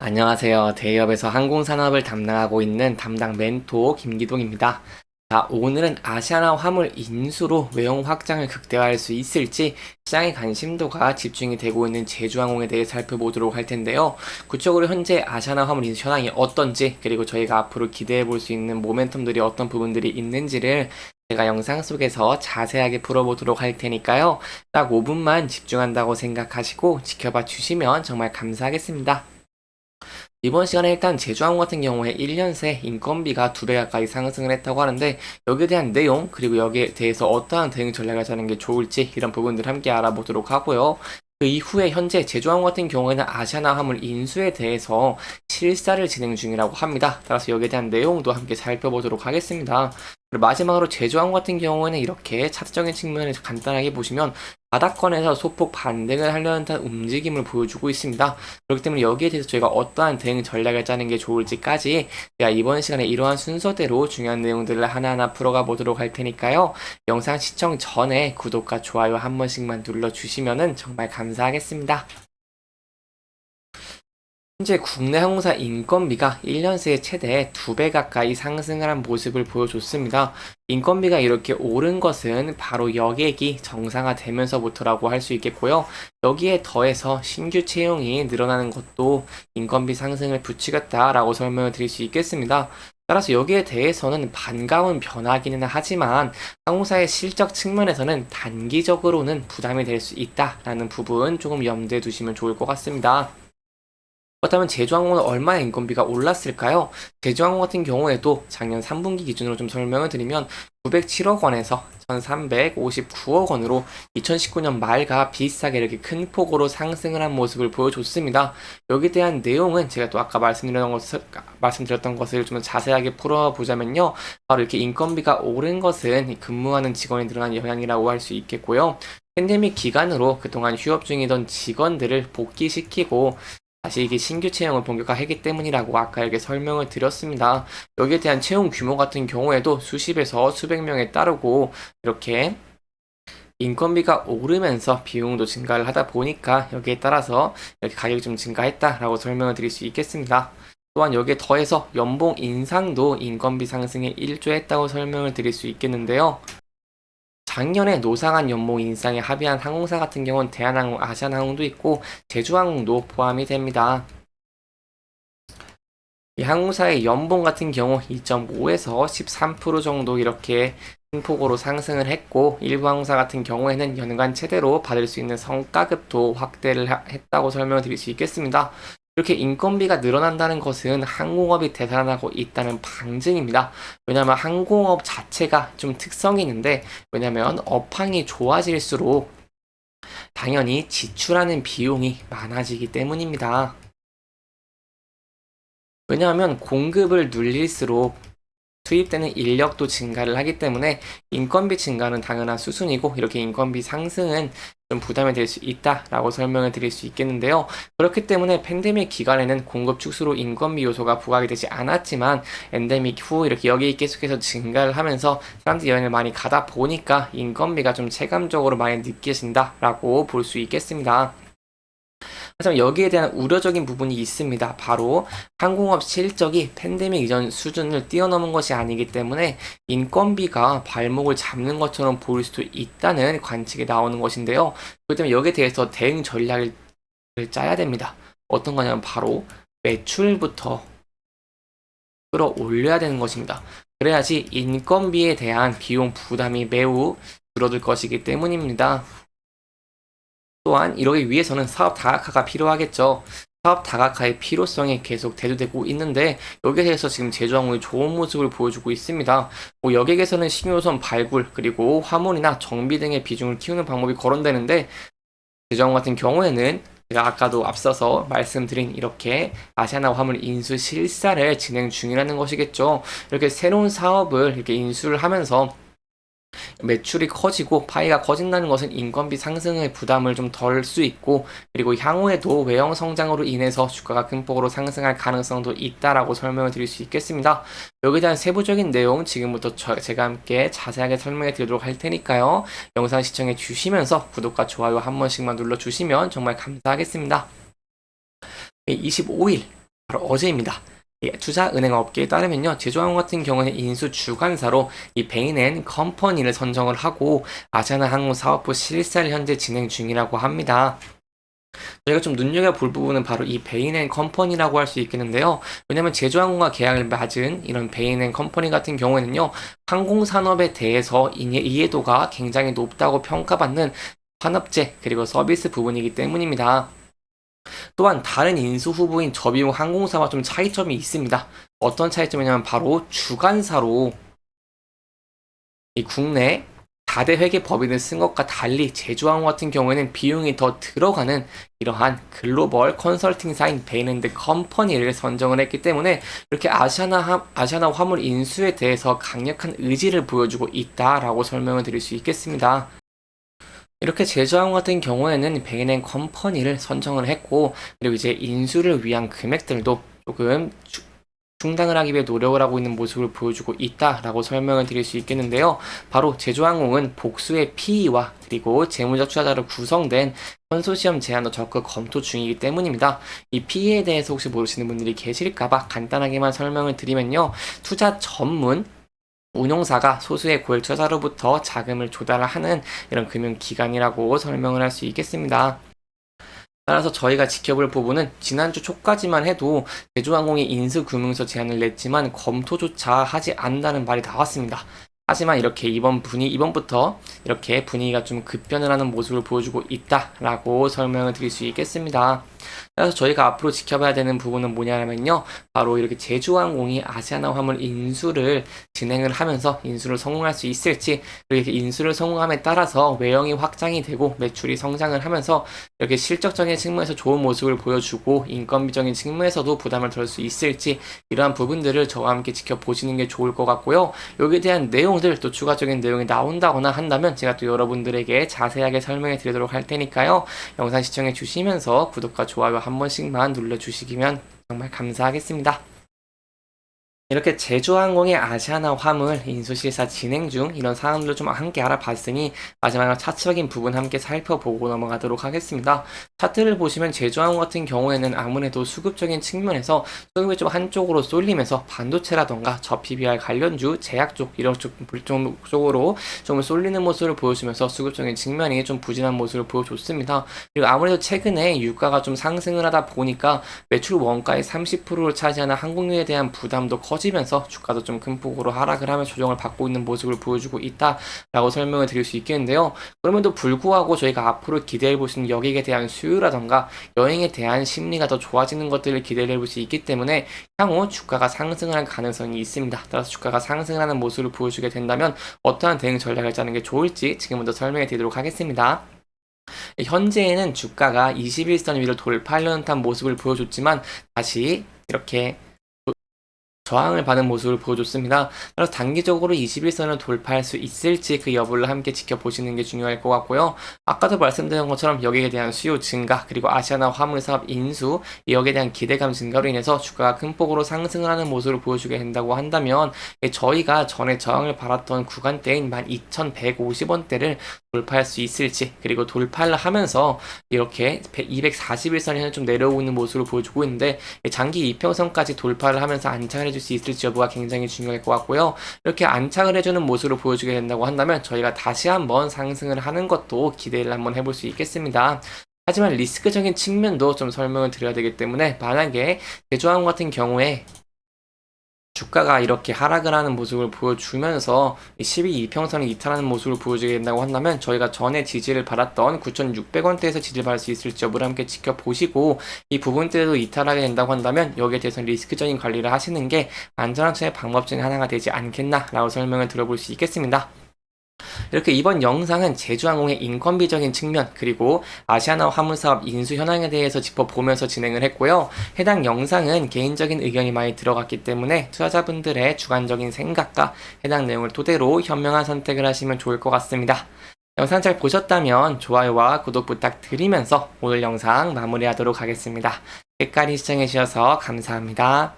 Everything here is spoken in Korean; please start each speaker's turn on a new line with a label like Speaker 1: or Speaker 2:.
Speaker 1: 안녕하세요. 대기업에서 항공산업을 담당하고 있는 담당 멘토 김기동입니다. 자, 오늘은 아시아나 화물 인수로 외형 확장을 극대화할 수 있을지 시장의 관심도가 집중이 되고 있는 제주항공에 대해 살펴보도록 할 텐데요. 구체적으로 현재 아시아나 화물 인수 현황이 어떤지, 그리고 저희가 앞으로 기대해 볼 수 있는 모멘텀들이 어떤 부분들이 있는지를 제가 영상 속에서 자세하게 풀어보도록 할 테니까요. 딱 5분만 집중한다고 생각하시고 지켜봐 주시면 정말 감사하겠습니다. 이번 시간에 일단 제주항공 같은 경우에 1년 새 인건비가 2배 가까이 상승을 했다고 하는데, 여기에 대한 내용, 그리고 여기에 대해서 어떠한 대응 전략을 짜는 게 좋을지 이런 부분들 함께 알아보도록 하고요. 그 이후에 현재 제주항공 같은 경우에는 아시아나 화물 인수에 대해서 실사를 진행 중이라고 합니다. 따라서 여기에 대한 내용도 함께 살펴보도록 하겠습니다. 그리고 마지막으로 제주항공 같은 경우에는 이렇게 차트적인 측면에서 간단하게 보시면 바닥권에서 소폭 반등을 하려는 듯한 움직임을 보여주고 있습니다. 그렇기 때문에 여기에 대해서 저희가 어떠한 대응 전략을 짜는 게 좋을지까지 제가 이번 시간에 이러한 순서대로 중요한 내용들을 하나하나 풀어가 보도록 할 테니까요. 영상 시청 전에 구독과 좋아요 한 번씩만 눌러주시면 정말 감사하겠습니다. 현재 국내 항공사 인건비가 1년 새에 최대 2배 가까이 상승을 한 모습을 보여줬습니다. 인건비가 이렇게 오른 것은 바로 여객이 정상화되면서부터라고 할 수 있겠고요. 여기에 더해서 신규 채용이 늘어나는 것도 인건비 상승을 부추겼다라고 설명을 드릴 수 있겠습니다. 따라서 여기에 대해서는 반가운 변화기는 하지만 항공사의 실적 측면에서는 단기적으로는 부담이 될 수 있다라는 부분 조금 염두에 두시면 좋을 것 같습니다. 그렇다면 제주항공은 얼마의 인건비가 올랐을까요? 제주항공 같은 경우에도 작년 3분기 기준으로 좀 설명을 드리면 907억 원에서 1359억 원으로 2019년 말과 비슷하게 이렇게 큰 폭으로 상승을 한 모습을 보여줬습니다. 여기에 대한 내용은 제가 또 아까 말씀드렸던 것을 좀 자세하게 풀어보자면요. 바로 이렇게 인건비가 오른 것은 근무하는 직원이 늘어난 영향이라고 할 수 있겠고요. 팬데믹 기간으로 그동안 휴업 중이던 직원들을 복귀시키고 다시 이게 신규 채용을 본격화하기 때문이라고 아까 이렇게 설명을 드렸습니다. 여기에 대한 채용 규모 같은 경우에도 수십에서 수백 명에 따르고 이렇게 인건비가 오르면서 비용도 증가를 하다 보니까 여기에 따라서 이렇게 가격이 좀 증가했다라고 설명을 드릴 수 있겠습니다. 또한 여기에 더해서 연봉 인상도 인건비 상승에 일조했다고 설명을 드릴 수 있겠는데요. 작년에 노상한 연봉 인상에 합의한 항공사 같은 경우는 대한항공, 아시아나항공도 있고 제주항공도 포함이 됩니다. 이 항공사의 연봉 같은 경우 2.5에서 13% 정도 이렇게 큰 폭으로 상승을 했고, 일부 항공사 같은 경우에는 연간 최대로 받을 수 있는 성과급도 확대를 했다고 설명을 드릴 수 있겠습니다. 이렇게 인건비가 늘어난다는 것은 항공업이 되살아나고 있다는 방증입니다. 왜냐하면 항공업 자체가 좀 특성이 있는데, 왜냐하면 업황이 좋아질수록 당연히 지출하는 비용이 많아지기 때문입니다. 왜냐하면 공급을 눌릴수록 투입되는 인력도 증가를 하기 때문에 인건비 증가는 당연한 수순이고, 이렇게 인건비 상승은 좀 부담이 될 수 있다라고 설명을 드릴 수 있겠는데요. 그렇기 때문에 팬데믹 기간에는 공급 축소로 인건비 요소가 부각이 되지 않았지만, 엔데믹 후 이렇게 여기 계속해서 증가를 하면서 사람들이 여행을 많이 가다 보니까 인건비가 좀 체감적으로 많이 느껴진다라고 볼 수 있겠습니다. 하지만 여기에 대한 우려적인 부분이 있습니다. 바로 항공업 실적이 팬데믹 이전 수준을 뛰어넘은 것이 아니기 때문에 인건비가 발목을 잡는 것처럼 보일 수도 있다는 관측이 나오는 것인데요. 그렇기 때문에 여기에 대해서 대응 전략을 짜야 됩니다. 어떤 거냐면 바로 매출부터 끌어올려야 되는 것입니다. 그래야지 인건비에 대한 비용 부담이 매우 줄어들 것이기 때문입니다. 또한 이러기 위해서는 사업 다각화가 필요하겠죠. 사업 다각화의 필요성이 계속 대두되고 있는데, 여기에 대해서 지금 제주항공이 좋은 모습을 보여주고 있습니다. 여객에서는 신효선 발굴, 그리고 화물이나 정비 등의 비중을 키우는 방법이 거론되는데, 제주항공 같은 경우에는 제가 아까도 앞서서 말씀드린 이렇게 아시아나 화물 인수 실사를 진행 중이라는 것이겠죠. 이렇게 새로운 사업을 이렇게 인수를 하면서 매출이 커지고 파이가 커진다는 것은 인건비 상승의 부담을 좀 덜 수 있고, 그리고 향후에도 외형 성장으로 인해서 주가가 큰 폭으로 상승할 가능성도 있다라고 설명을 드릴 수 있겠습니다. 여기에 대한 세부적인 내용 지금부터 제가 함께 자세하게 설명해 드리도록 할 테니까요. 영상 시청해 주시면서 구독과 좋아요 한 번씩만 눌러주시면 정말 감사하겠습니다. 25일 바로 어제입니다. 투자은행업계에 따르면요, 제주항공 같은 경우는 인수 주관사로 이 베인앤컴퍼니를 선정을 하고 아시아나항공 사업부 실사를 현재 진행 중이라고 합니다. 저희가 좀 눈여겨볼 부분은 바로 이 베인앤컴퍼니라고 할 수 있겠는데요. 왜냐면 제주항공과 계약을 맺은 이런 베인앤컴퍼니 같은 경우에는요, 항공산업에 대해서 이해도가 굉장히 높다고 평가받는 산업재 그리고 서비스 부분이기 때문입니다. 또한 다른 인수 후보인 저비용 항공사와 좀 차이점이 있습니다. 어떤 차이점이냐면 바로 주관사로 이 국내 4대 회계 법인을 쓴 것과 달리 제주항공 같은 경우에는 비용이 더 들어가는 이러한 글로벌 컨설팅사인 베인앤컴퍼니를 선정을 했기 때문에 이렇게 아시아나 화물 인수에 대해서 강력한 의지를 보여주고 있다라고 설명을 드릴 수 있겠습니다. 이렇게 제주항공 같은 경우에는 베인앤컴퍼니를 선정을 했고, 그리고 이제 인수를 위한 금액들도 조금 충당을 하기 위해 노력을 하고 있는 모습을 보여주고 있다라고 설명을 드릴 수 있겠는데요. 바로 제주항공은 복수의 PE와 그리고 재무적 투자자로 구성된 컨소시엄 제안도 적극 검토 중이기 때문입니다. 이 PE에 대해서 혹시 모르시는 분들이 계실까봐 간단하게만 설명을 드리면요, 투자 전문 운용사가 소수의 고액 투자자로부터 자금을 조달하는 이런 금융기관이라고 설명을 할 수 있겠습니다. 따라서 저희가 지켜볼 부분은 지난주 초까지만 해도 제주항공이 인수금융서 제안을 냈지만 검토조차 하지 않는다는 말이 나왔습니다. 하지만 이렇게 이번부터 이렇게 분위기가 좀 급변을 하는 모습을 보여주고 있다라고 설명을 드릴 수 있겠습니다. 그래서 저희가 앞으로 지켜봐야 되는 부분은 뭐냐면요, 바로 이렇게 제주항공이 아시아나 화물 인수를 진행을 하면서 인수를 성공할 수 있을지, 그리고 이렇게 인수를 성공함에 따라서 외형이 확장이 되고 매출이 성장을 하면서 이렇게 실적적인 측면에서 좋은 모습을 보여주고 인건비적인 측면에서도 부담을 덜 수 있을지, 이러한 부분들을 저와 함께 지켜보시는 게 좋을 것 같고요. 여기에 대한 내용들, 또 추가적인 내용이 나온다거나 한다면 제가 또 여러분들에게 자세하게 설명해 드리도록 할 테니까요, 영상 시청해 주시면서 구독과 좋아요 한 번씩만 눌러주시면 정말 감사하겠습니다. 이렇게 제주항공의 아시아나 화물 인수실사 진행 중 이런 사항들을 좀 함께 알아봤으니 마지막으로 차트적인 부분 함께 살펴보고 넘어가도록 하겠습니다. 차트를 보시면 제주항공 같은 경우에는 아무래도 수급적인 측면에서 수급이 좀 한쪽으로 쏠리면서 반도체라던가 저 PBR 관련주, 제약 쪽 이런 쪽으로 좀 쏠리는 모습을 보여주면서 수급적인 측면이 좀 부진한 모습을 보여줬습니다. 그리고 아무래도 최근에 유가가 좀 상승을 하다 보니까 매출 원가의 30%를 차지하는 항공유에 대한 부담도 커지면서 주가도 좀 큰 폭으로 하락을 하며 조정을 받고 있는 모습을 보여주고 있다라고 설명을 드릴 수 있겠는데요. 그럼에도 불구하고 저희가 앞으로 기대해 볼 수 있는 여객에 대한 수요라던가 여행에 대한 심리가 더 좋아지는 것들을 기대해 볼 수 있기 때문에 향후 주가가 상승을 할 가능성이 있습니다. 따라서 주가가 상승하는 모습을 보여주게 된다면 어떠한 대응 전략을 짜는 게 좋을지 지금부터 설명해 드리도록 하겠습니다. 현재에는 주가가 21선 위를 돌파하려는 듯한 모습을 보여줬지만 다시 이렇게 저항을 받은 모습을 보여줬습니다. 그래서 단기적으로 21선을 돌파할 수 있을지 그 여부를 함께 지켜보시는 게 중요할 것 같고요. 아까도 말씀드린 것처럼 여기에 대한 수요 증가, 그리고 아시아나 화물사업 인수, 여기에 대한 기대감 증가로 인해서 주가가 큰 폭으로 상승을 하는 모습을 보여주게 된다고 한다면 저희가 전에 저항을 받았던 구간대인 12,150원대를 돌파할 수 있을지, 그리고 돌파를 하면서 이렇게 241선이 좀 내려오고 있는 모습을 보여주고 있는데 장기 이평선까지 돌파를 하면서 안착을 해줄 수 있을지 여부가 굉장히 중요할 것 같고요. 이렇게 안착을 해주는 모습을 보여주게 된다고 한다면 저희가 다시 한번 상승을 하는 것도 기대를 한번 해볼 수 있겠습니다. 하지만 리스크적인 측면도 좀 설명을 드려야 되기 때문에 만약에 제주항공 같은 경우에 주가가 이렇게 하락을 하는 모습을 보여주면서 12이평선을 이탈하는 모습을 보여주게 된다고 한다면 저희가 전에 지지를 받았던 9,600원대에서 지지를 받을 수 있을지 여부를 함께 지켜보시고 이 부분대도 이탈하게 된다고 한다면 여기에 대해서는 리스크적인 관리를 하시는 게 안전한 투자의 방법 중에 하나가 되지 않겠나라고 설명을 들어볼 수 있겠습니다. 이렇게 이번 영상은 제주항공의 인건비적인 측면 그리고 아시아나 화물사업 인수 현황에 대해서 짚어보면서 진행을 했고요. 해당 영상은 개인적인 의견이 많이 들어갔기 때문에 투자자분들의 주관적인 생각과 해당 내용을 토대로 현명한 선택을 하시면 좋을 것 같습니다. 영상 잘 보셨다면 좋아요와 구독 부탁드리면서 오늘 영상 마무리하도록 하겠습니다. 끝까지 시청해주셔서 감사합니다.